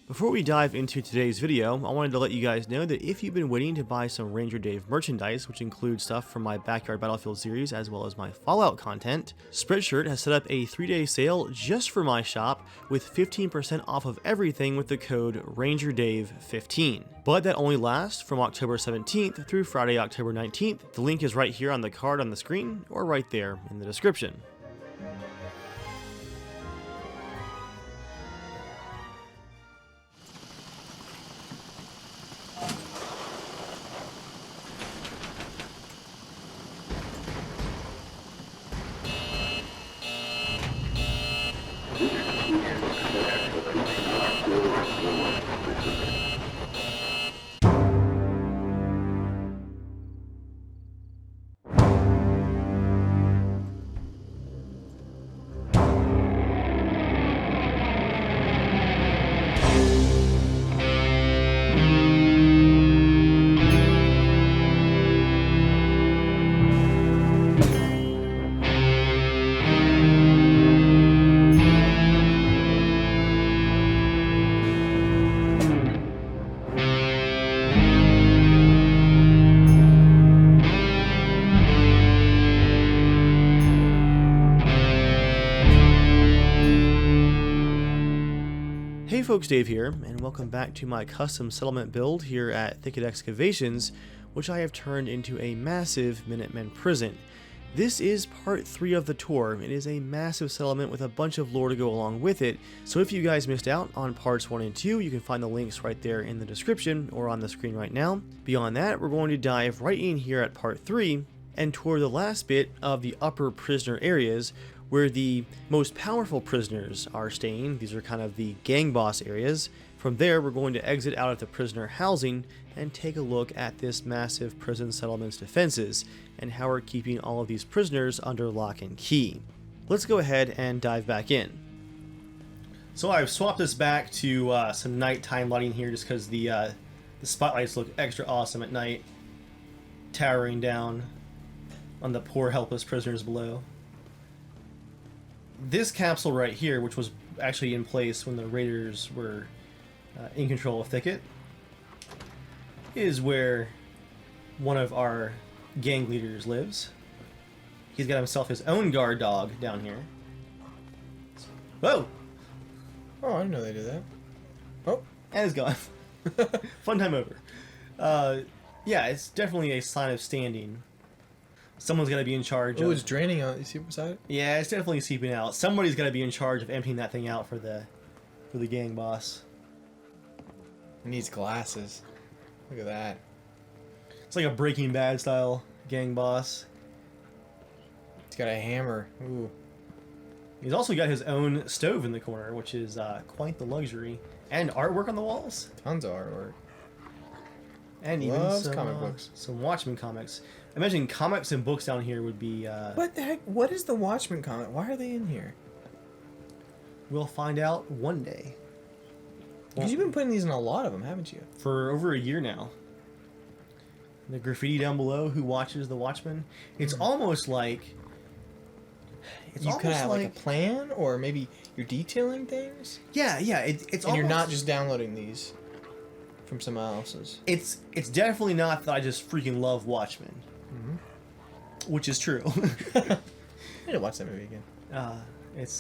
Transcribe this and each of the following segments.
Before we dive into today's video, I wanted to let you guys know that if you've been waiting to buy some RangerDave merchandise, which includes stuff from my Backyard Battlefield series as well as my Fallout content, Spreadshirt has set up a 3-day sale just for my shop with 15% off of everything with the code RangerDave15. But that only lasts from October 17th through Friday, October 19th. The link is right here on the card on the screen or right there in the description. Hey folks, Dave here, and welcome back to my custom settlement build here at Thicket Excavations, which I have turned into a massive Minutemen prison. This is part 3 of the tour. It is a massive settlement with a bunch of lore to go along with it, so if you guys missed out on parts 1 and 2, you can find the links right there in the description or on the screen right now. Beyond that, we're going to dive right in here at part 3 and tour the last bit of the upper prisoner areas, where the most powerful prisoners are staying. These are kind of the gang boss areas. From there, we're going to exit out of the prisoner housing and take a look at this massive prison settlement's defenses and how we're keeping all of these prisoners under lock and key. Let's go ahead and dive back in. So I've swapped this back to some nighttime lighting here just because the spotlights look extra awesome at night, towering down on the poor helpless prisoners below. This capsule right here, which was actually in place when the Raiders were in control of Thicket, is where one of our gang leaders lives. He's got himself his own guard dog down here. Whoa! Oh, I didn't know they did that. Oh. And it's gone. Fun time over. Yeah, it's definitely a sign of standing. Someone's got to be in charge. Oh, it's draining out. You see beside it? Yeah, it's definitely seeping out. Somebody's got to be in charge of emptying that thing out for the gang boss. It needs glasses. Look at that. It's like a Breaking Bad style gang boss. He's got a hammer. Ooh. He's also got his own stove in the corner, which is quite the luxury. And artwork on the walls. Tons of artwork. And Loves even comic books. Some Watchmen comics. I imagine comics and books down here would be... What the heck? What is the Watchmen comic? Why are they in here? We'll find out one day. Because you've been putting these in a lot of them, haven't you? For over a year now. The graffiti down below, who watches the Watchmen? It's almost like... You kind of have like a plan? Or maybe you're detailing things? Yeah, it's and almost... you're not just downloading these from someone else's. It's definitely not that I just freaking love Watchmen. Which is true. I need to watch that movie again. I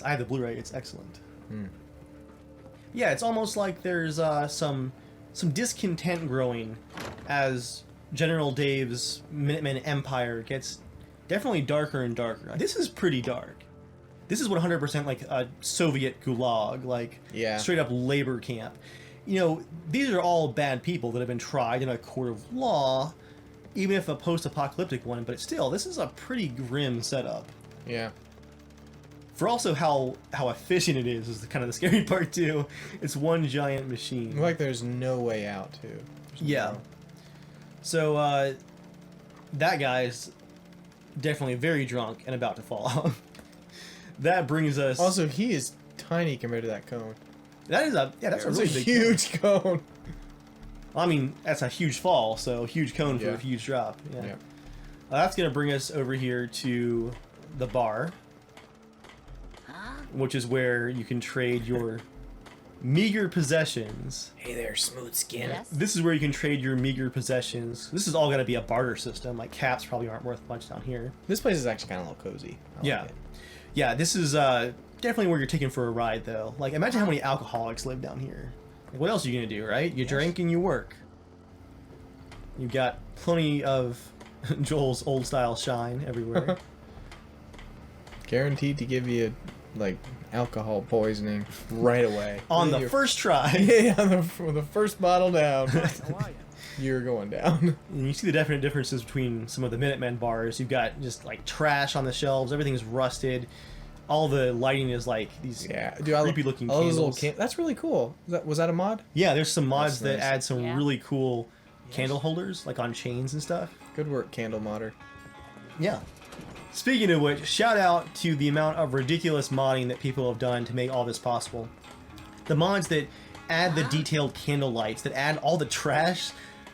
have the Blu-ray. It's excellent. Yeah, it's almost like there's some discontent growing as General Dave's Minutemen Empire gets definitely darker and darker. This is pretty dark. This is 100% like a Soviet gulag, like straight up labor camp. You know, these are all bad people that have been tried in a court of law, even if a post-apocalyptic one, but still, this is a pretty grim setup. Yeah. For also how efficient it is kind of the scary part, too. It's one giant machine. Like there's no way out, too. Yeah. So, that guy's definitely very drunk and about to fall off. That brings us... Also, he is tiny compared to that cone. That's a really big huge cone. Well, I mean, that's a huge fall, so huge cone for a huge drop. Yeah. That's going to bring us over here to the bar, which is where you can trade your Meager possessions. Hey there, smooth skin. Yes. This is where you can trade your meager possessions. This is all going to be a barter system. Like caps probably aren't worth much down here. This place is actually kind of a little cozy. I Yeah. like it. Yeah, this is definitely where you're taking for a ride, though. Like, imagine how many alcoholics live down here. Like, what else are you going to do, right? You drink and you work. You've got plenty of Joel's old-style shine everywhere. Guaranteed to give you, like, alcohol poisoning right away. On the first try. Yeah, on the first bottle down. You're going down. And you see the definite differences between some of the Minutemen bars. You've got just, like, trash on the shelves. Everything's rusted. All the lighting is, like, these creepy-looking candles. That's really cool. Was that a mod? Yeah, there's some mods that nice. add some really cool candle holders, like on chains and stuff. Good work, candle modder. Yeah. Speaking of which, shout out to the amount of ridiculous modding that people have done to make all this possible. The mods that add the detailed candle lights, that add all the trash.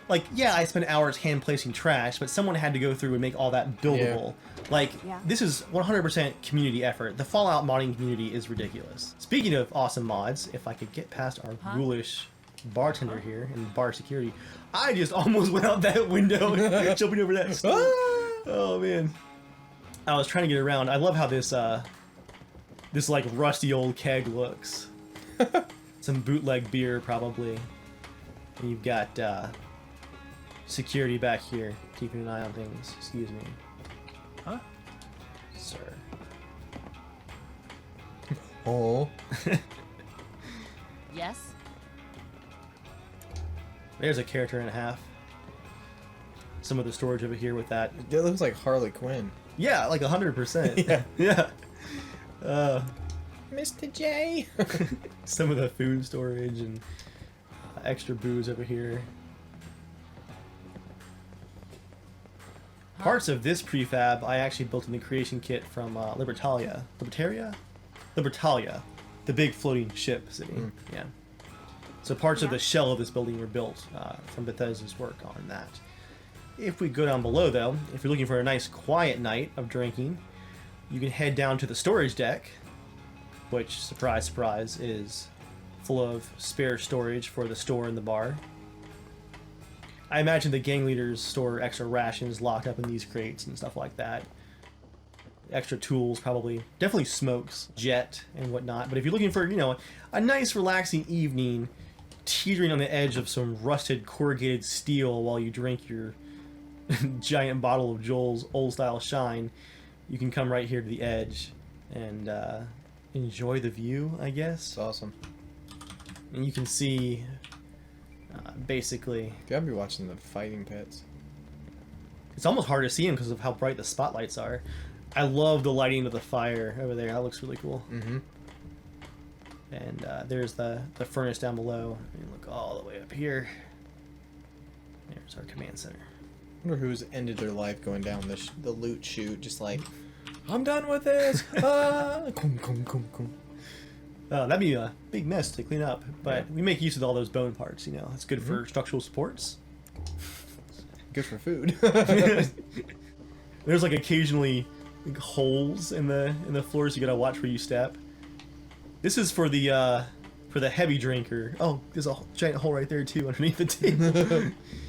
Like, yeah, I spent hours hand placing trash, but someone had to go through and make all that buildable. Yeah. Like, this is 100% community effort. The Fallout modding community is ridiculous. Speaking of awesome mods, if I could get past our ghoulish bartender here and bar security, I just almost went out that window jumping over that stone. Oh man, I was trying to get around. I love how this this like rusty old keg looks. Some bootleg beer probably, and you've got security back here keeping an eye on things. Excuse me. Huh? Sir. Oh. Yes. There's a character and a half. Some of the storage over here with that. It looks like Harley Quinn. Yeah, like 100%. Yeah. Yeah. Mr. J. Some of the food storage and extra booze over here. Parts of this prefab I actually built in the creation kit from Libertalia, the big floating ship city. Yeah. So parts of the shell of this building were built from Bethesda's work on that. If we go down below, though, if you're looking for a nice quiet night of drinking, you can head down to the storage deck, which, surprise, surprise, is full of spare storage for the store and the bar. I imagine the gang leaders store extra rations locked up in these crates and stuff like that. Extra tools, probably. Definitely smokes, jet, and whatnot. But if you're looking for, you know, a nice relaxing evening, teetering on the edge of some rusted corrugated steel while you drink your giant bottle of Joel's old-style shine, you can come right here to the edge and enjoy the view, I guess. It's awesome. And you can see, basically... You gotta be watching the fighting pits. It's almost hard to see them because of how bright the spotlights are. I love the lighting of the fire over there. That looks really cool. Mm-hmm. And there's the furnace down below. And look all the way up here. There's our command center. I wonder who's ended their life going down the loot chute, just like, I'm done with this. Kum, kum, kum, kum. That'd be a big mess to clean up, but we make use of all those bone parts. You know, it's good for structural supports. Good for food. There's like occasionally like, holes in the floors. You gotta watch where you step. This is for the heavy drinker. Oh, there's a giant hole right there too underneath the table.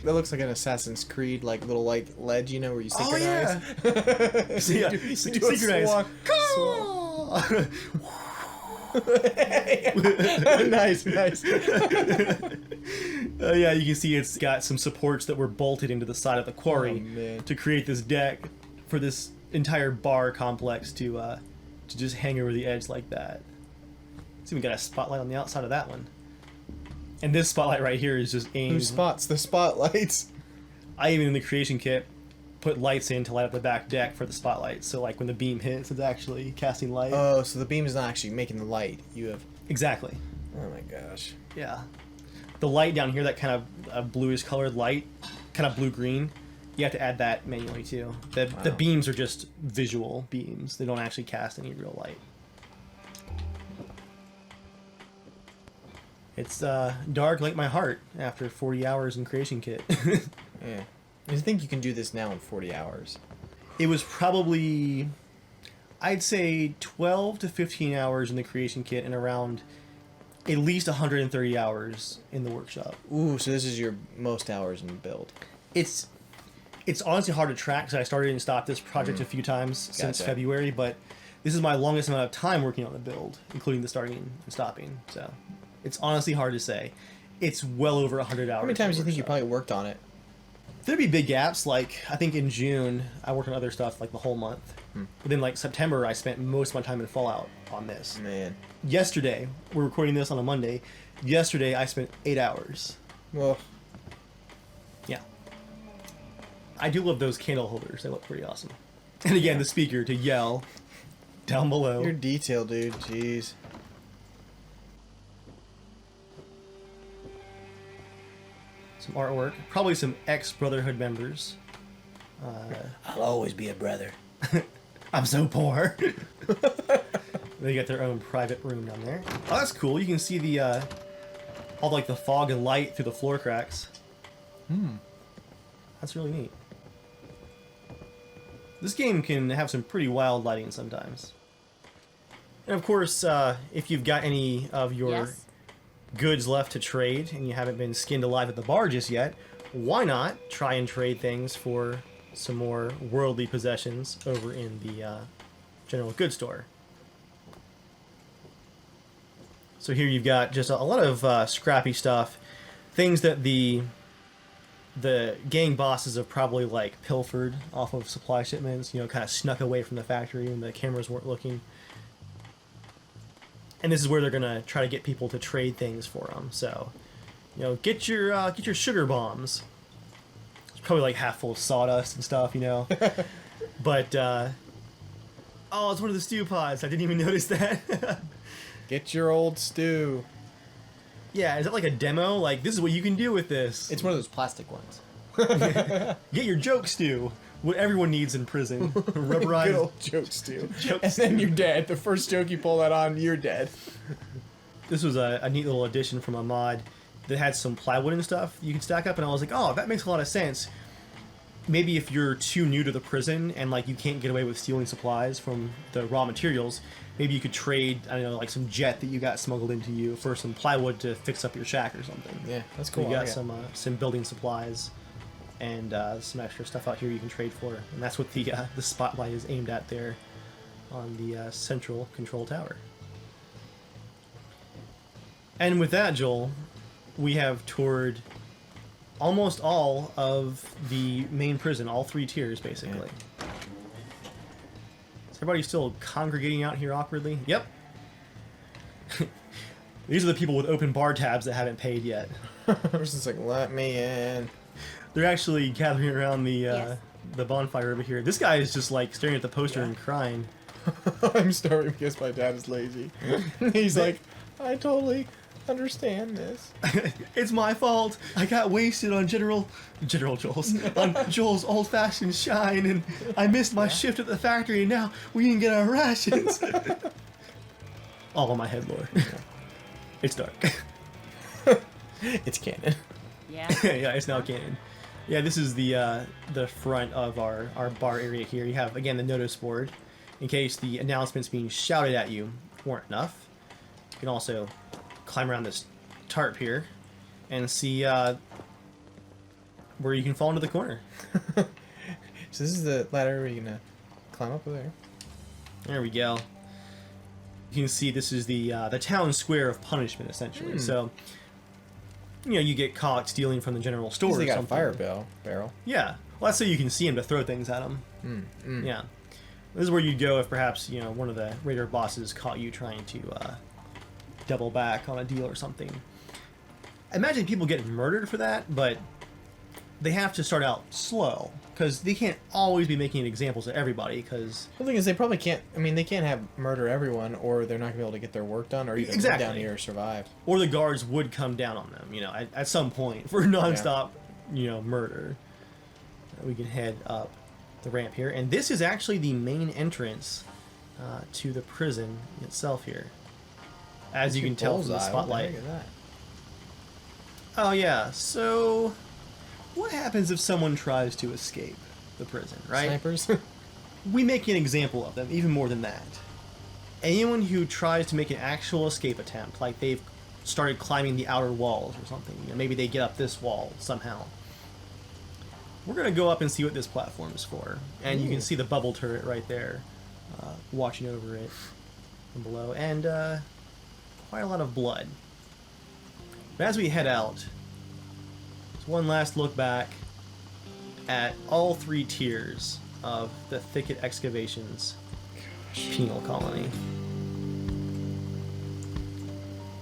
That looks like an Assassin's Creed like little like ledge, you know, where you synchronize. Oh yeah. So, yeah, synchronize. Nice. Yeah, you can see it's got some supports that were bolted into the side of the quarry to create this deck for this entire bar complex to just hang over the edge like that. It's even got a spotlight on the outside of that one. And this spotlight right here is just aimed... Who spots the spotlights? I even in the creation kit put lights in to light up the back deck for the spotlight. So like when the beam hits, it's actually casting light. Oh, so the beam is not actually making the light. You have... Exactly. Oh my gosh. Yeah. The light down here, that kind of bluish colored light, kind of blue-green, you have to add that manually too. The beams are just visual beams. They don't actually cast any real light. It's dark like my heart after 40 hours in creation kit. Yeah. I think you can do this now in 40 hours. It was probably, I'd say 12 to 15 hours in the creation kit and around at least 130 hours in the workshop. Ooh, so this is your most hours in build. It's honestly hard to track because I started and stopped this project a few times since Gotcha. February, but this is my longest amount of time working on the build, including the starting and stopping. So it's honestly hard to say. It's well over 100 hours. How many times do you think you workshop. probably worked on it? There'd be big gaps. Like, I think in June, I worked on other stuff like the whole month. But then, like, September, I spent most of my time in Fallout on this. Man. Yesterday, we're recording this on a Monday. Yesterday, I spent 8 hours. Well, Yeah. I do love those candle holders. They look pretty awesome. And again, the speaker to yell down below. your detail, dude. Jeez. Some artwork. Probably some ex-Brotherhood members. I'll always be a brother. I'm so poor. They got their own private room down there. Oh, that's cool. You can see the all like the fog and light through the floor cracks. That's really neat. This game can have some pretty wild lighting sometimes. And of course, if you've got any of your Yes. goods left to trade and you haven't been skinned alive at the bar just yet, why not try and trade things for some more worldly possessions over in the general goods store. So here you've got just a lot of scrappy stuff, things that the gang bosses have probably like pilfered off of supply shipments, you know, kind of snuck away from the factory when the cameras weren't looking. And this is where they're gonna try to get people to trade things for them. So, you know, get your sugar bombs. It's probably like half full of sawdust and stuff, you know. But oh, it's one of the stew pods. I didn't even notice that. Get your old stew. Yeah, is that like a demo? Like, this is what you can do with this. It's one of those plastic ones. Get your joke stew. What everyone needs in prison. Rubberized Good old joke stew. joke And then you're dead. The first joke you pull that on, you're dead. This was a neat little addition from a mod that had some plywood and stuff you could stack up, and I was like, oh, that makes a lot of sense. Maybe if you're too new to the prison and like you can't get away with stealing supplies from the raw materials, maybe you could trade, I don't know, like some jet that you got smuggled into you for some plywood to fix up your shack or something. Yeah, that's So cool. you got Yeah. some building supplies and some extra stuff out here you can trade for, and that's what the spotlight is aimed at there on the central control tower. And with that, Joel, we have toured almost all of the main prison, all 3 tiers, basically. Is everybody still congregating out here awkwardly? Yep. These are the people with open bar tabs that haven't paid yet. Person's like, let me in. They're actually gathering around Yes. the bonfire over here. This guy is just like staring at the poster and crying. I'm starving because my dad is lazy. He's like, I totally understand this. It's my fault. I got wasted on General Joel's on Joel's old-fashioned shine, and I missed my shift at the factory, and now we didn't get our rations. All on my head, Lord. It's dark. It's canon. Yeah. Yeah, it's now canon. Yeah, this is the front of our bar area here. You have, again, the notice board in case the announcements being shouted at you weren't enough. You can also climb around this tarp here and see where you can fall into the corner. So this is the ladder where you're gonna climb up there. There we go. You can see this is the town square of punishment, essentially. So, you know, you get caught stealing from the general store. They or got a something. fire barrel. Yeah. Well, that's so you can see him to throw things at him. Yeah. This is where you'd go if perhaps, you know, one of the raider bosses caught you trying to double back on a deal or something. I imagine people get murdered for that, but they have to start out slow because they can't always be making examples of everybody because... The thing is, they probably can't. I mean, they can't have murder everyone, or they're not gonna be able to get their work done, or even live down here or survive. Or the guards would come down on them, you know, at some point for nonstop, you know, murder. We can head up the ramp here, and this is actually the main entrance to the prison itself here, as you can tell from the spotlight. Look at that. Oh yeah, so what happens if someone tries to escape the prison, right? Snipers. We make an example of them, even more than that. Anyone who tries to make an actual escape attempt, like they've started climbing the outer walls or something. You know, maybe they get up this wall somehow. We're going to go up and see what this platform is for. And you can see the bubble turret right there, watching over it from below. And quite a lot of blood. But as we head out, there's one last look back at all 3 tiers of the Thicket Excavations penal colony.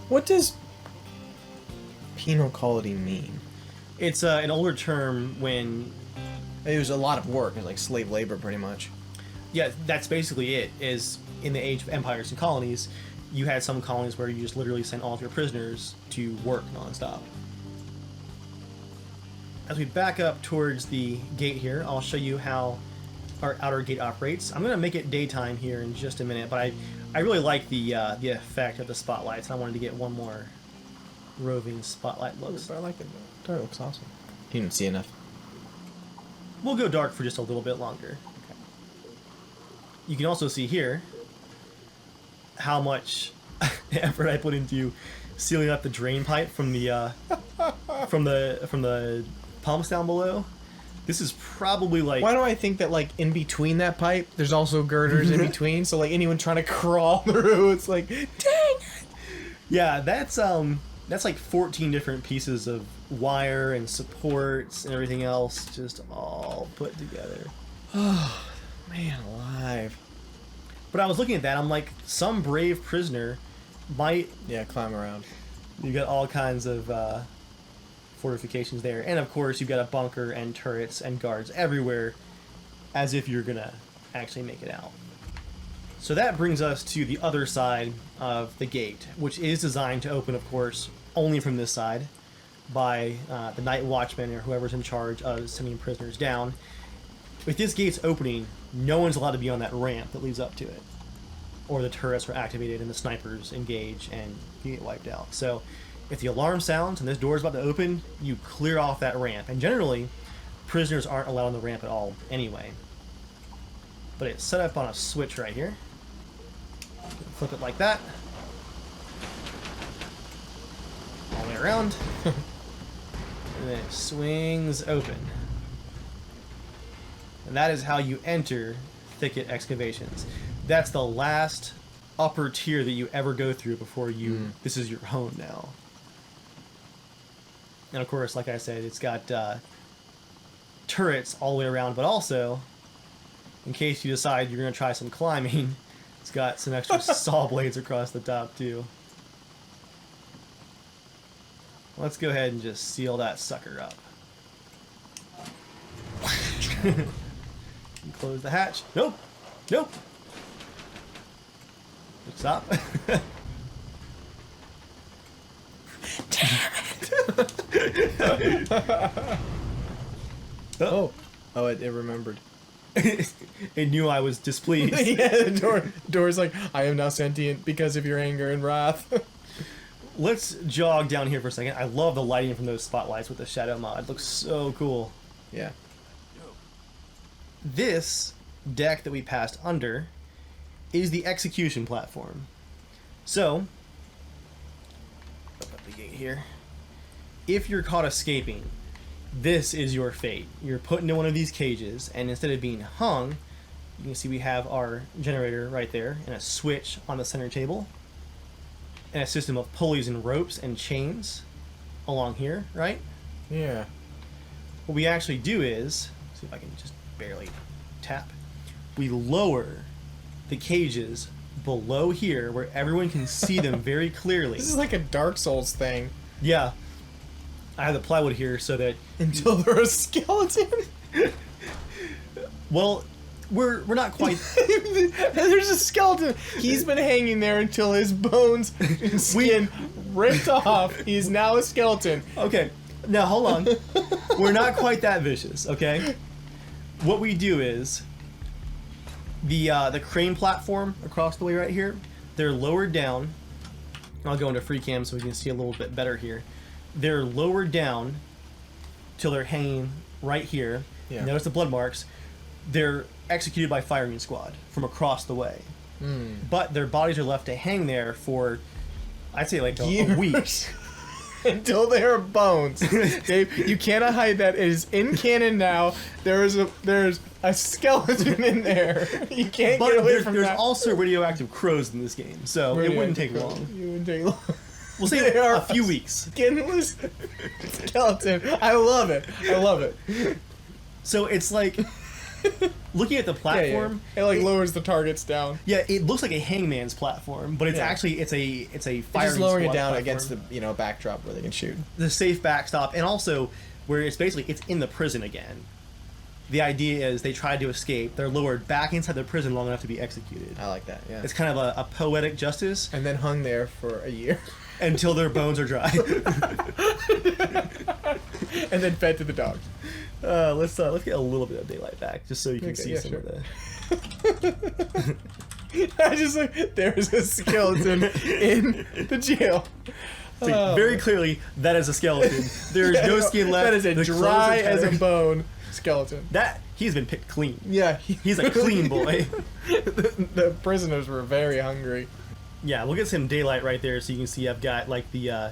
What does penal colony mean? It's an older term when... It was a lot of work. It was like slave labor, pretty much. Yeah, that's basically it. Is in the age of empires and colonies, you had some colonies where you just literally sent all of your prisoners to work nonstop. As we back up towards the gate here, I'll show you how our outer gate operates. I'm going to make it daytime here in just a minute, but I really like the effect of the spotlights. I wanted to get one more roving spotlight looks. But I like it. That looks awesome. You didn't see enough. We'll go dark for just a little bit longer. Okay. You can also see here how much effort I put into sealing up the drain pipe from the from the pumps down below. This is probably like... Why do I think that, like, in between that pipe, there's also girders in between, so, like, anyone trying to crawl through, it's like, dang it! Yeah, that's like 14 different pieces of wire and supports and everything else just all put together. Oh, man alive. But I was looking at that, I'm like, some brave prisoner might... Yeah, climb around. You got all kinds of fortifications there. And of course, you've got a bunker and turrets and guards everywhere, as if you're gonna actually make it out. So that brings us to the other side of the gate, which is designed to open, of course, only from this side by the night watchman or whoever's in charge of sending prisoners down. With this gate's opening, no one's allowed to be on that ramp that leads up to it, or the turrets are activated and the snipers engage and you get wiped out. So if the alarm sounds and this door is about to open, you clear off that ramp. And generally, prisoners aren't allowed on the ramp at all anyway. But it's set up on a switch right here. Flip it like that. All the way around. And then it swings open. And that is how you enter Thicket Excavations. That's the last upper tier that you ever go through before you... This is your home now. And of course, like I said, it's got turrets all the way around, but also, in case you decide you're going to try some climbing, it's got some extra saw blades across the top too. Let's go ahead and just seal that sucker up. Close the hatch. Nope. Nope. Stop. Damn it! Oh, it remembered. It knew I was displeased. Yeah, the door's like, I am now sentient because of your anger and wrath. Let's jog down here for a second. I love the lighting from those spotlights with the shadow mod. It looks so cool. Yeah. This deck that we passed under is the execution platform. So, open up the gate here. If you're caught escaping, this is your fate. You're put into one of these cages, and instead of being hung, you can see we have our generator right there, and a switch on the center table, and a system of pulleys and ropes and chains along here, right? Yeah. What we actually do is, see if I can just barely tap, we lower the cages below here where everyone can see them very clearly. This is like a Dark Souls thing. Yeah. I have the plywood here so that... Until they're a skeleton? Well, we're not quite... There's a skeleton. He's been hanging there until his bones and skin ripped off. He's now a skeleton. Okay. Now, hold on. We're not quite that vicious, okay? What we do is... The crane platform across the way right here, they're lowered down. I'll go into free cam so we can see a little bit better here. They're lowered down till they're hanging right here. Yeah. Notice the blood marks. They're executed by firing squad from across the way. But their bodies are left to hang there for I'd say like a Years. week. Until there are bones. Dave, you cannot hide that. It is in canon now. There's a skeleton in there. You can't get away from there's that. also radioactive crows in this game, so it wouldn't take long. It wouldn't take long. We'll say They are a few weeks. Skinless skeleton. I love it. I love it. So it's like looking at the platform. It like lowers the targets down. Yeah, it looks like a hangman's platform, but it's actually it's a firing Just lowering it down platform. against the backdrop where they can shoot. The safe backstop, and also where it's basically it's in the prison again. The idea is they try to escape. They're lowered back inside the prison long enough to be executed. I like that. Yeah. It's kind of a poetic justice And then hung there for a year. until their bones are dry. And then fed to the dogs. Let's get a little bit of daylight back, just so you can see some of the. I just like there's a skeleton in the jail. So very clearly, that is a skeleton. There is no skin left. That is a The clothes dry are as a tattered. bone skeleton. That he's been picked clean. Yeah, He's a clean boy. the prisoners were very hungry. Yeah, we'll get some daylight right there, so you can see I've got like the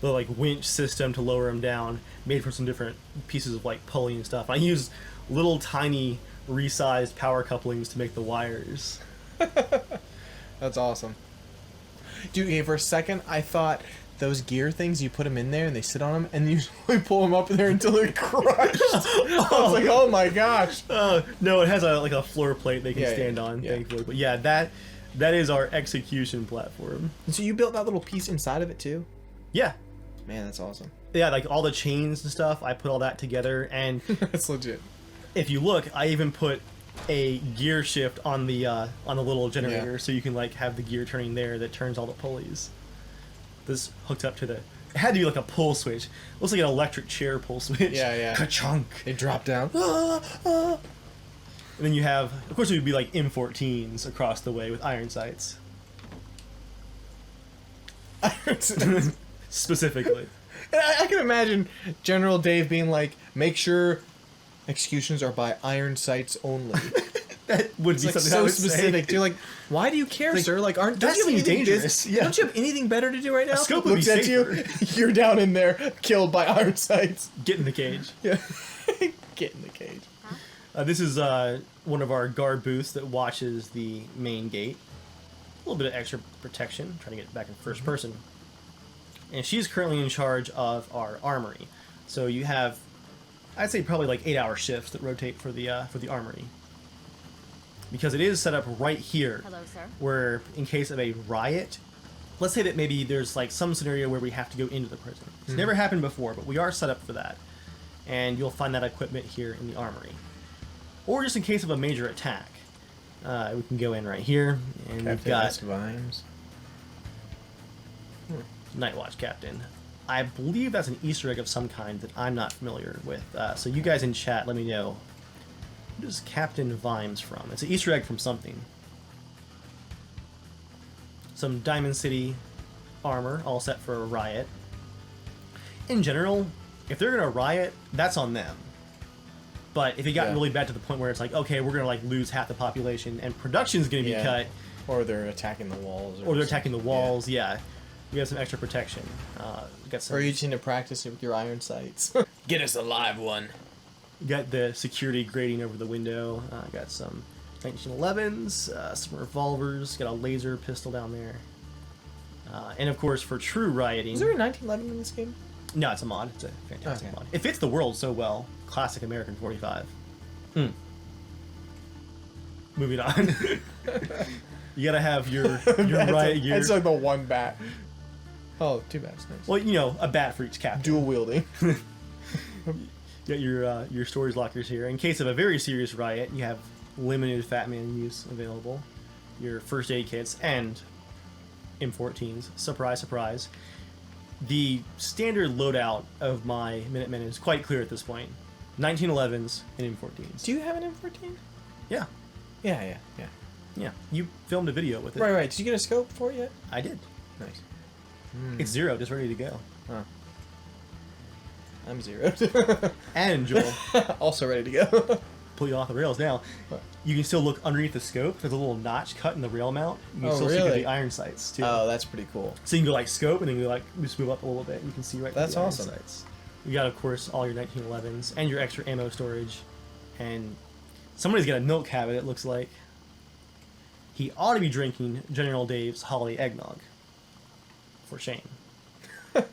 like winch system to lower him down, made from some different pieces of like pulley and stuff. I use little tiny resized power couplings to make the wires. That's awesome. Dude, okay, for a second, I thought those gear things, you put them in there and they sit on them, and you slowly pull them up in there until they're crushed. I was like, oh my gosh. No, it has a floor plate they can Yeah, stand yeah, on, yeah. thankfully. But yeah, that is our execution platform. And so you built that little piece inside of it too? Yeah. Man, that's awesome. Yeah, like all the chains and stuff, I put all that together, and That's legit. if you look, I even put a gear shift on the little generator, so you can like have the gear turning there that turns all the pulleys. This hooked up to the. It had to be like a pull switch. Looks like an electric chair pull switch. Yeah, yeah. Ka-chunk. They drop down. And then you have, of course, it would be like M14s across the way with iron sights. Specifically. And I can imagine General Dave being like, make sure executions are by iron sights only. That would It's be like something I so would specific. say. You're like, why do you care, Like, sir? Like, don't that's you have anything dangerous. Yeah. Don't you have anything better to do right now? scope would Looks be at safer. you. You're down in there, killed by iron sights. Get in the cage. Yeah. Get in the cage. This is one of our guard booths that watches the main gate. A little bit of extra protection, trying to get back in first person. And she's currently in charge of our armory. So you have, I'd say probably like 8-hour shifts that rotate for the armory. Because it is set up right here. Hello, sir. Where in case of a riot, let's say that maybe there's like some scenario where we have to go into the prison. It's never happened before, but we are set up for that. And you'll find that equipment here in the armory. Or just in case of a major attack. We can go in right here, and we've got Vimes. Night Watch Captain. I believe that's an Easter egg of some kind that I'm not familiar with. So you guys in chat, let me know. What is Captain Vimes from? It's an Easter egg from something. Some Diamond City armor, all set for a riot. In general, if they're gonna riot, that's on them. But if it got really bad to the point where it's like, okay, we're gonna like lose half the population and production's gonna be cut, Or they're attacking the walls. or they're attacking the walls, yeah. We have some extra protection. We got some. Or you just need to practice it with your iron sights. Get us a live one. Got the security grating over the window. Got some 1911s, some revolvers. Got a laser pistol down there. And of course, for true rioting. Is there a 1911 in this game? No, it's a mod. It's a fantastic Okay. mod. It fits the world so well. Classic American 45. Moving on. You gotta have your riot gear. It's like the one bat. Oh, two bats. Nice. Well, you know, a bat for each captain. Dual wielding. Got your storage lockers here. In case of a very serious riot, you have limited Fat Man use available. Your first aid kits and M14s. Surprise, surprise. The standard loadout of my Minutemen is quite clear at this point. 1911s and M14s. Do you have an M14? Yeah. Yeah. Yeah. You filmed a video with it. Right. Did you get a scope for it yet? I did. Nice. It's Zero, just ready to go. Huh. I'm zeroed. And Joel. Also ready to go. completely off the rails now. You can still look underneath the scope. There's a little notch cut in the rail mount. You can still see the iron sights too. Oh, that's pretty cool. So you can go like scope and then you like just move up a little bit. And you can see right. That's through the awesome. Iron sights. You got, of course, all your 1911s and your extra ammo storage. And somebody's got a milk habit. It looks like he ought to be drinking General Dave's Holly Eggnog. For shame. And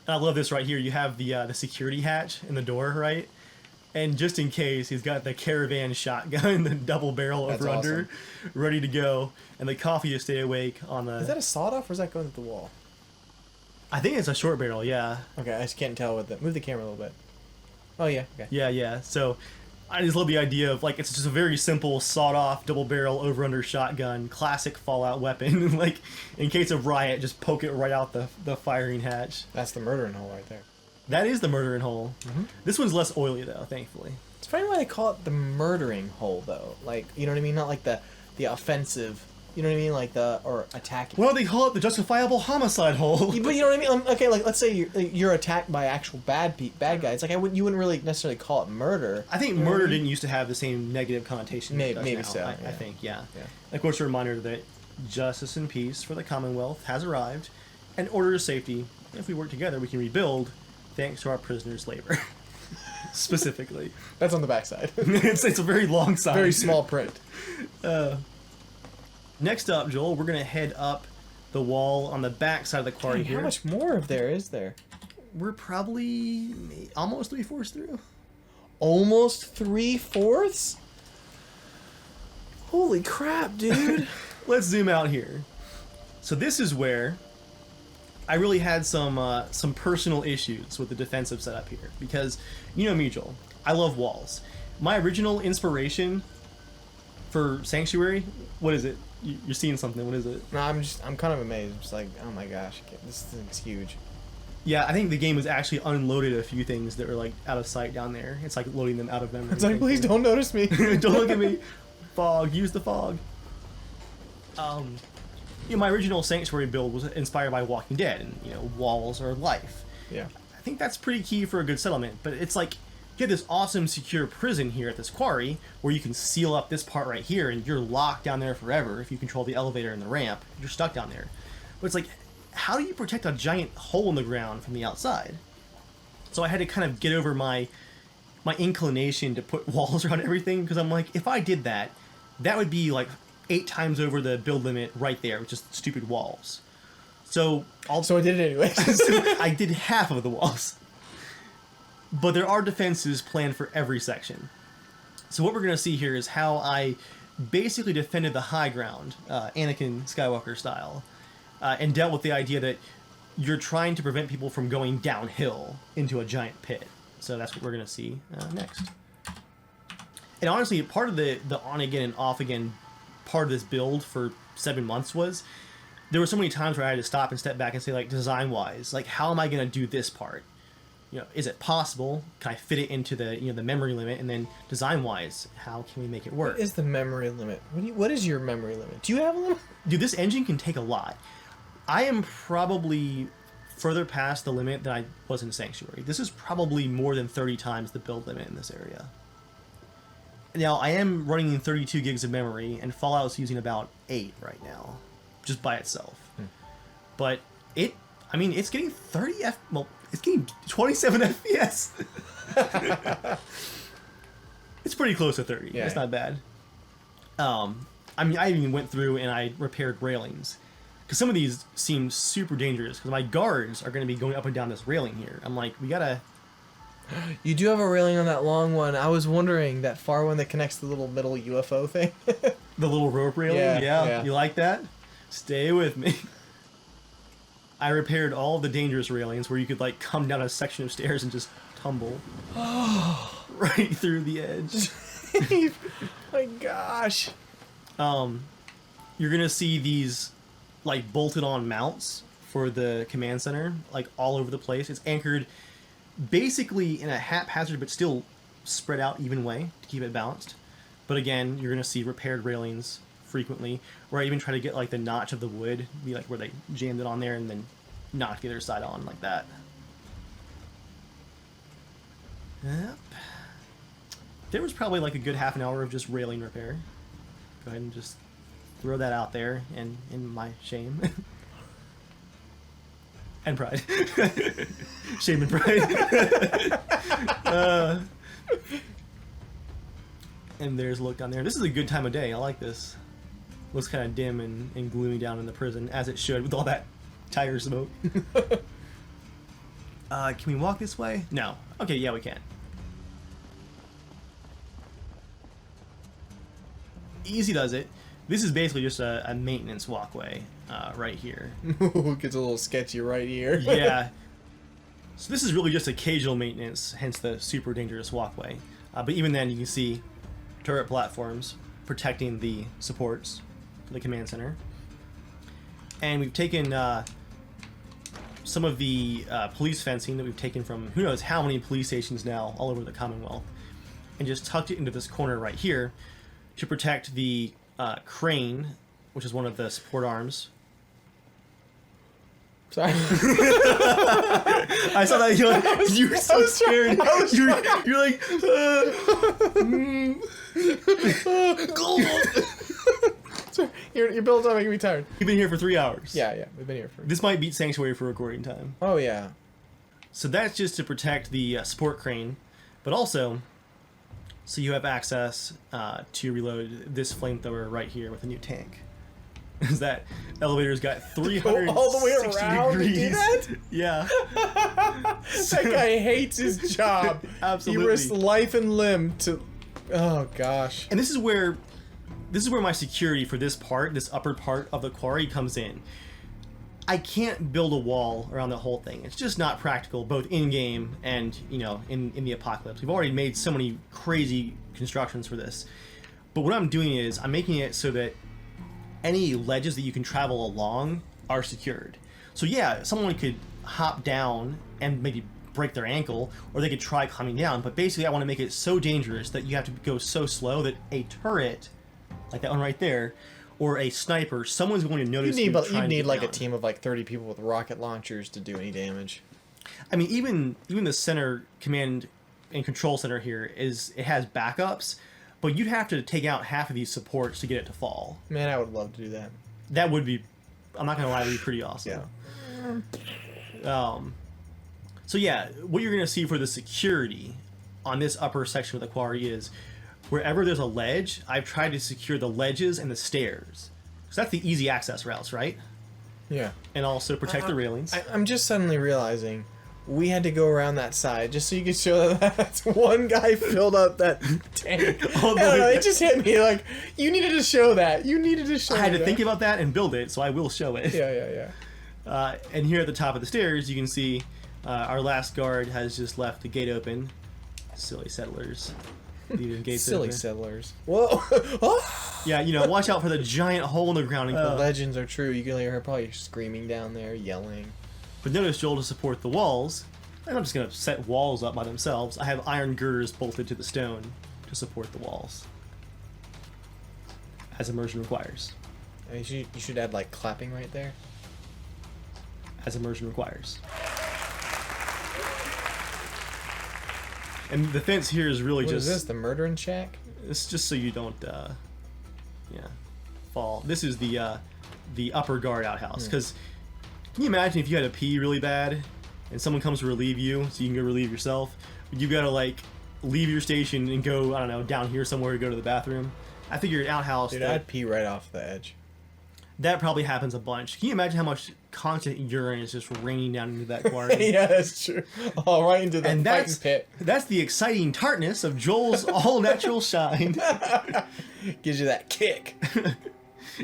I love this right here. You have the security hatch in the door, right? And just in case, he's got the caravan shotgun, the double barrel over under, ready to go. And the coffee to stay awake on the... Is that a sawed-off or is that going to the wall? I think it's a short barrel, yeah. Okay, I just can't tell with it. Move the camera a little bit. Oh, yeah, okay. Yeah. So I just love the idea of, like, it's just a very simple sawed-off double barrel over under shotgun, classic Fallout weapon. Like, in case of riot, just poke it right out the firing hatch. That's the murdering hole right there. That is the murdering hole. Mm-hmm. This one's less oily, though, thankfully. It's funny why they call it the murdering hole, though. Like, you know what I mean? Not like the offensive, you know what I mean? Like or attacking. Well, they call it the justifiable homicide hole. But you know what I mean? Okay, like, let's say you're attacked by actual bad guy. It's like, you wouldn't really necessarily call it murder. I think murder didn't used to have the same negative connotation. Maybe now. so. I think, yeah. Yeah. Of course, a reminder that justice and peace for the Commonwealth has arrived, and order of safety. If we work together, we can rebuild, thanks to our prisoners' labor. Specifically. That's on the backside. it's a very long side. Very small print. Next up, Joel, we're going to head up the wall on the back side of the quarry here. How much more of there is there? We're probably almost 3/4 through. Almost 3/4? Holy crap, dude. Let's zoom out here. So this is where I really had some personal issues with the defensive setup here. Because, you know me, Joel, I love walls. My original inspiration for Sanctuary, what is it? You're seeing something, what is it? No, I'm kind of amazed. I'm just like, oh my gosh, this thing's huge. Yeah, I think the game has actually unloaded a few things that were like out of sight down there. It's like loading them out of memory. It's like, please don't notice me. Don't look at me. Fog, use the fog. My original Sanctuary build was inspired by Walking Dead, and walls are life. Yeah. I think that's pretty key for a good settlement, but it's like you have this awesome secure prison here at this quarry where you can seal up this part right here and you're locked down there forever. If you control the elevator and the ramp, you're stuck down there. But it's like, how do you protect a giant hole in the ground from the outside? So I had to kind of get over my inclination to put walls around everything, because I'm like, if I did that, that would be like 8 times over the build limit right there, with just stupid walls. So I did it anyway. I did half of the walls. But there are defenses planned for every section. So what we're going to see here is how I basically defended the high ground, Anakin Skywalker style, and dealt with the idea that you're trying to prevent people from going downhill into a giant pit. So that's what we're going to see next. And honestly, part of the on again and off again part of this build for 7 months was there were so many times where I had to stop and step back and say, like, design wise, like, how am I going to do this part? Is it possible? Can I fit it into the the memory limit? And then design wise, how can we make it work? What is the memory limit? What is your memory limit? Do you have a limit? Dude, this engine can take a lot. I am probably further past the limit than I was in Sanctuary. This is probably more than 30 times the build limit in this area. Now, I am running in 32 gigs of memory, and Fallout's using about 8 right now, just by itself. But it's getting it's getting 27 FPS. It's pretty close to 30. Yeah, it's not bad. I even went through and I repaired railings, because some of these seem super dangerous, because my guards are going to be going up and down this railing here. I'm like, we gotta... You do have a railing on that long one. I was wondering, that far one that connects the little middle UFO thing. The little rope railing? Yeah. You like that? Stay with me. I repaired all the dangerous railings where you could like come down a section of stairs and just tumble right through the edge. My gosh. You're gonna see these like bolted on mounts for the command center, like all over the place. It's anchored basically in a haphazard but still spread out even way to keep it balanced. But again, you're gonna see repaired railings frequently, where I even try to get like the notch of the wood, be like where they jammed it on there and then knock the other side on like that. Yep. there was probably like a good half an hour of just railing repair. Go ahead and just throw that out there, and in my shame. And pride. Shame and pride. And there's a look down there. This is a good time of day. I like this. Looks kind of dim and gloomy down in the prison, as it should, with all that tire smoke. Can we walk this way? No. Okay, yeah, we can. Easy does it. This is basically just a maintenance walkway right here. Ooh, gets a little sketchy right here. Yeah. So this is really just occasional maintenance, hence the super dangerous walkway. But even then, you can see turret platforms protecting the supports for the command center. And we've taken some of the police fencing that we've taken from who knows how many police stations now all over the Commonwealth, and just tucked it into this corner right here to protect the crane, which is one of the support arms. Sorry. I saw that you were so scared. You're like, gold. Sorry, your builds are making me tired. You've been here for 3 hours. Yeah, we've been here for. This might beat Sanctuary for recording time. Oh yeah. So that's just to protect the support crane, but also so you have access to reload this flamethrower right here with a new tank. Is that elevator's got 360 all the way around degrees. To do that? Yeah. That guy hates his job. Absolutely. He risks life and limb to. Oh gosh. And this is where my security for this part, this upper part of the quarry, comes in. I can't build a wall around the whole thing. It's just not practical, both in game and in the apocalypse. We've already made so many crazy constructions for this. But what I'm doing is I'm making it so that any ledges that you can travel along are secured. So yeah, someone could hop down and maybe break their ankle, or they could try climbing down, but basically I want to make it so dangerous that you have to go so slow that a turret, like that one right there, or a sniper, someone's going to notice you trying You'd need to like get a team of like 30 people with rocket launchers to do any damage. I mean, even the center command and control center here it has backups, but you'd have to take out half of these supports to get it to fall. Man, I would love to do that. That would be, I'm not gonna lie, it would be pretty awesome. Yeah. So yeah, what you're gonna see for the security on this upper section of the quarry is wherever there's a ledge, I've tried to secure the ledges and the stairs. So that's the easy access routes, right? Yeah. And also protect the railings. I'm just suddenly realizing we had to go around that side just so you could show that that's one guy filled up that tank. I don't know, it just hit me like, you needed to show that. You needed to show that. I had to think about that and build it, so I will show it. Yeah. And here at the top of the stairs, you can see our last guard has just left the gate open. Silly settlers. Leaving gates Silly open. settlers. Whoa. Yeah, watch out for the giant hole in the ground. The legends are true. You can hear her probably screaming down there, yelling. But notice, Joel, to support the walls, I'm not just going to set walls up by themselves. I have iron girders bolted to the stone to support the walls, as immersion requires. You should add like clapping right there. As immersion requires. And the fence here is really What just... is this, the murdering shack? It's just so you don't, fall. This is the upper guard outhouse. Because can you imagine if you had to pee really bad and someone comes to relieve you so you can go relieve yourself? You've got to, like, leave your station and go, I don't know, down here somewhere to go to the bathroom. I figure an outhouse... Dude, I'd pee right off the edge. That probably happens a bunch. Can you imagine how much constant urine is just raining down into that quarry? Yeah, that's true. All right into the fighting pit. That's the exciting tartness of Joel's all-natural shine. Gives you that kick.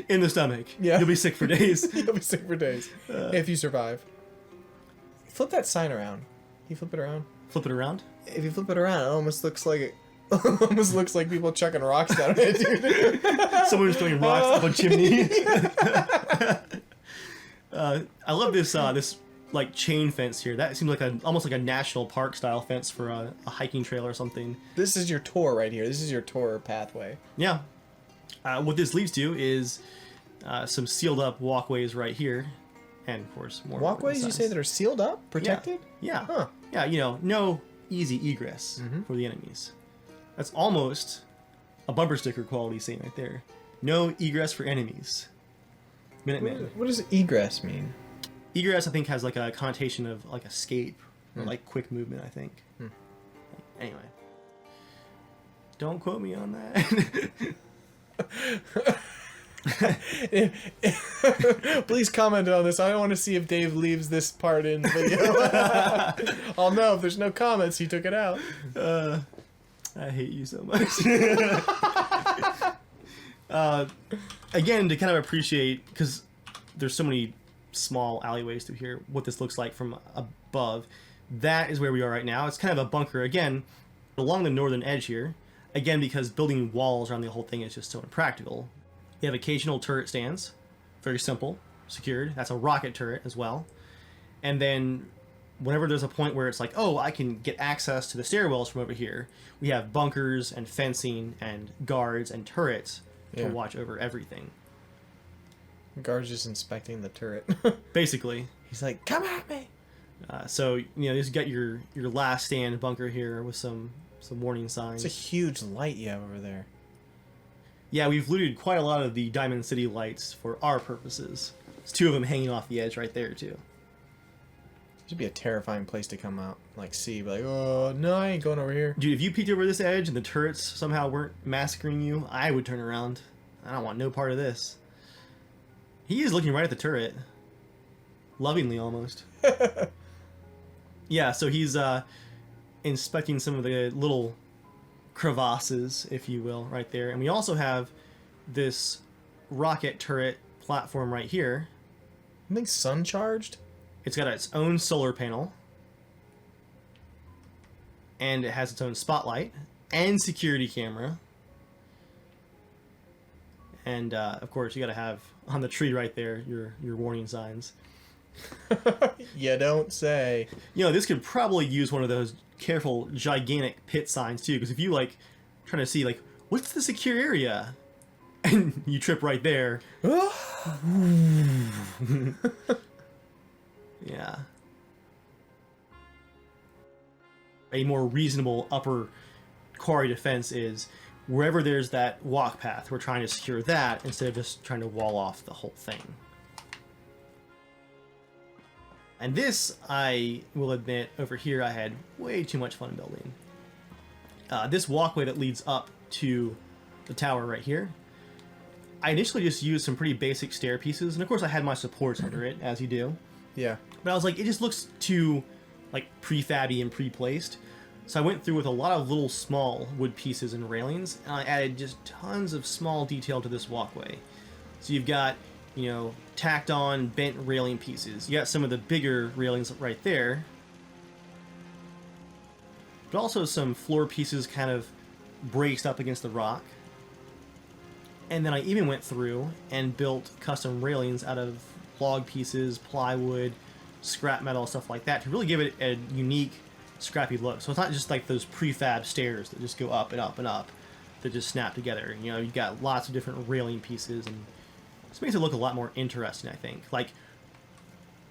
In the stomach. Yeah. You'll be sick for days. You'll be sick for days. If you survive. Flip that sign around. Can you flip it around? Flip it around? If you flip it around, it almost looks like people chucking rocks down it, dude. Someone was throwing rocks up a chimney. I love this this like chain fence here. That seems like almost like a national park style fence for a hiking trail or something. This is your tour right here. This is your tour pathway. Yeah. What this leads to is some sealed up walkways right here, and of course more walkways. You say that are sealed up, protected. Yeah. Huh. Yeah. No easy egress for the enemies. That's almost a bumper sticker quality scene right there. No egress for enemies. Minutemen. What does egress mean? Egress, I think, has like a connotation of like escape or like quick movement, I think. Anyway. Don't quote me on that. Please comment on this. I don't want to see if Dave leaves this part in the video. I'll know if there's no comments, he took it out. I hate you so much. Again, to kind of appreciate, because there's so many small alleyways through here, what this looks like from above. That is where we are right now. It's kind of a bunker, again, along the northern edge here. Again, because building walls around the whole thing is just so impractical. You have occasional turret stands. Very simple. Secured. That's a rocket turret as well. And then whenever there's a point where it's like, oh, I can get access to the stairwells from over here, we have bunkers and fencing and guards and turrets to watch over everything. Guard's just inspecting the turret. Basically. He's like, come at me! So, you know, you've got your last stand bunker here with some warning signs. It's a huge light you have over there. Yeah, we've looted quite a lot of the Diamond City lights for our purposes. There's 2 of them hanging off the edge right there, too. This would be a terrifying place to come out. Like, see, like, oh, no, I ain't going over here. Dude, if you peeked over this edge and the turrets somehow weren't massacring you, I would turn around. I don't want no part of this. He is looking right at the turret. Lovingly, almost. Yeah, so he's inspecting some of the little crevasses, if you will, right there. And we also have this rocket turret platform right here. I think sun charged. It's got its own solar panel. And it has its own spotlight and security camera. And, of course, you gotta have on the tree right there your warning signs. You don't say. You know, this could probably use one of those careful, gigantic pit signs, too, because if you, like, trying to see, like, what's the secure area? And you trip right there. Yeah. A more reasonable upper quarry defense is wherever there's that walk path, we're trying to secure that instead of just trying to wall off the whole thing. And this, I will admit, over here I had way too much fun building. This walkway that leads up to the tower right here, I initially just used some pretty basic stair pieces, and of course I had my supports under it, as you do. Yeah. But I was like, it just looks too, like, prefabby and pre-placed. So I went through with a lot of little small wood pieces and railings, and I added just tons of small detail to this walkway. So you've got, you know, tacked on bent railing pieces. You got some of the bigger railings right there. But also some floor pieces kind of braced up against the rock. And then I even went through and built custom railings out of log pieces, plywood, scrap metal, stuff like that to really give it a unique, scrappy look. So it's not just like those prefab stairs that just go up and up and up that just snap together. You know, you've got lots of different railing pieces, and this makes it look a lot more interesting, I think. Like,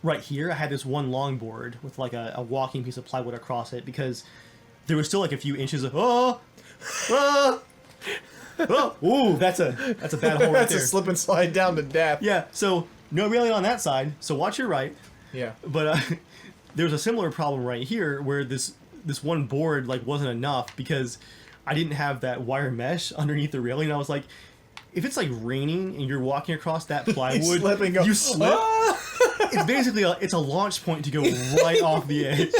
right here, I had this one longboard with like a walking piece of plywood across it because there was still like a few inches of, oh, ooh, that's a bad hole right That's there. a slip and slide down to death. Yeah, so no railing on that side, so watch your right. Yeah. But there's a similar problem right here where this one board like wasn't enough because I didn't have that wire mesh underneath the railing. I was like, if it's like raining and you're walking across that plywood, you slip. It's basically it's a launch point to go right off the edge.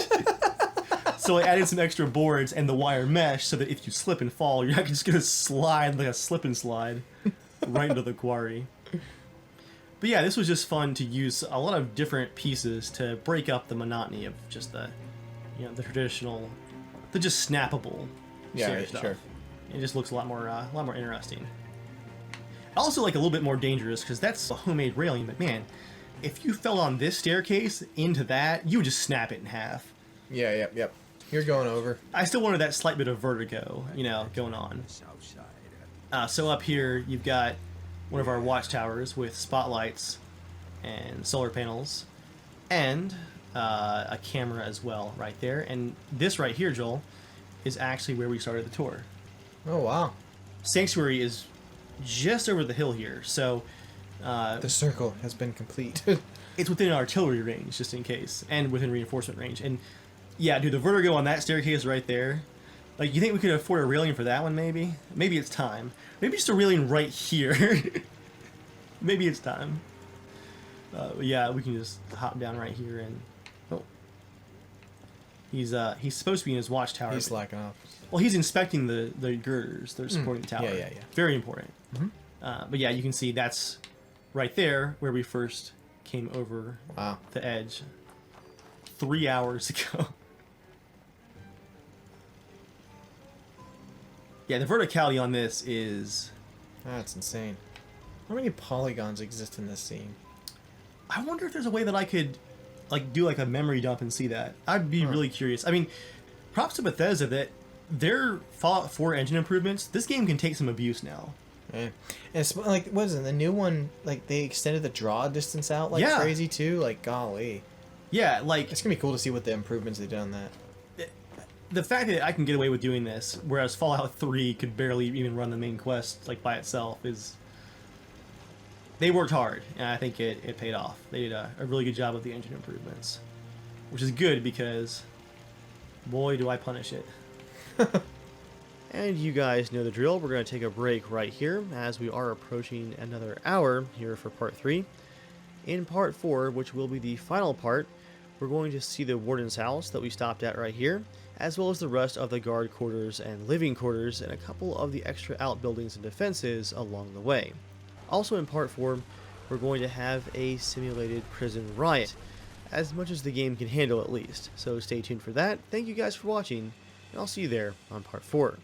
So I added some extra boards and the wire mesh so that if you slip and fall, you're not just gonna slide like a slip and slide right into the quarry. But yeah, this was just fun to use a lot of different pieces to break up the monotony of just the, you know, the traditional, the just snappable stair stuff. Sure. It just looks a lot more interesting. Also, like a little bit more dangerous because that's a homemade railing. But man, if you fell on this staircase into that, you would just snap it in half. Yeah, yep. You're going over. I still wanted that slight bit of vertigo, you know, going on. So up here, you've got one of our watchtowers with spotlights and solar panels and a camera as well right there. And this right here, Joel, is actually where we started the tour. Oh, wow. Sanctuary is just over the hill here, so The circle has been complete. it's within artillery range, just in case, and within reinforcement range. And yeah, dude, the vertigo on that staircase right there. Like, you think we could afford a railing for that one, maybe? Maybe it's time. Maybe just a railing right here. Maybe it's time. But yeah, we can just hop down right here and... Oh. He's supposed to be in his watchtower. He's slacking off. Well, he's inspecting the girders that are supporting the tower. Yeah. Very important. Mm-hmm. But yeah, you can see that's right there where we first came over the edge 3 hours ago. Yeah, the verticality on this is... That's insane. How many polygons exist in this scene? I wonder if there's a way that I could like do like a memory dump and see that. I'd be really curious. I mean, props to Bethesda that their Fallout 4 engine improvements, this game can take some abuse now. Yeah. And it's like, what is it, the new one, like they extended the draw distance out like crazy too? Like, golly. Yeah, like... It's going to be cool to see what the improvements they did on that. The fact that I can get away with doing this, whereas Fallout 3 could barely even run the main quest like by itself, is... They worked hard, and I think it paid off. They did a really good job of the engine improvements. Which is good because, boy, do I punish it. And you guys know the drill. We're going to take a break right here as we are approaching another hour here for part 3. In part 4, which will be the final part, we're going to see the warden's house that we stopped at right here, as well as the rest of the guard quarters and living quarters and a couple of the extra outbuildings and defenses along the way. Also in part 4, we're going to have a simulated prison riot, as much as the game can handle at least, so stay tuned for that. Thank you guys for watching, and I'll see you there on part 4.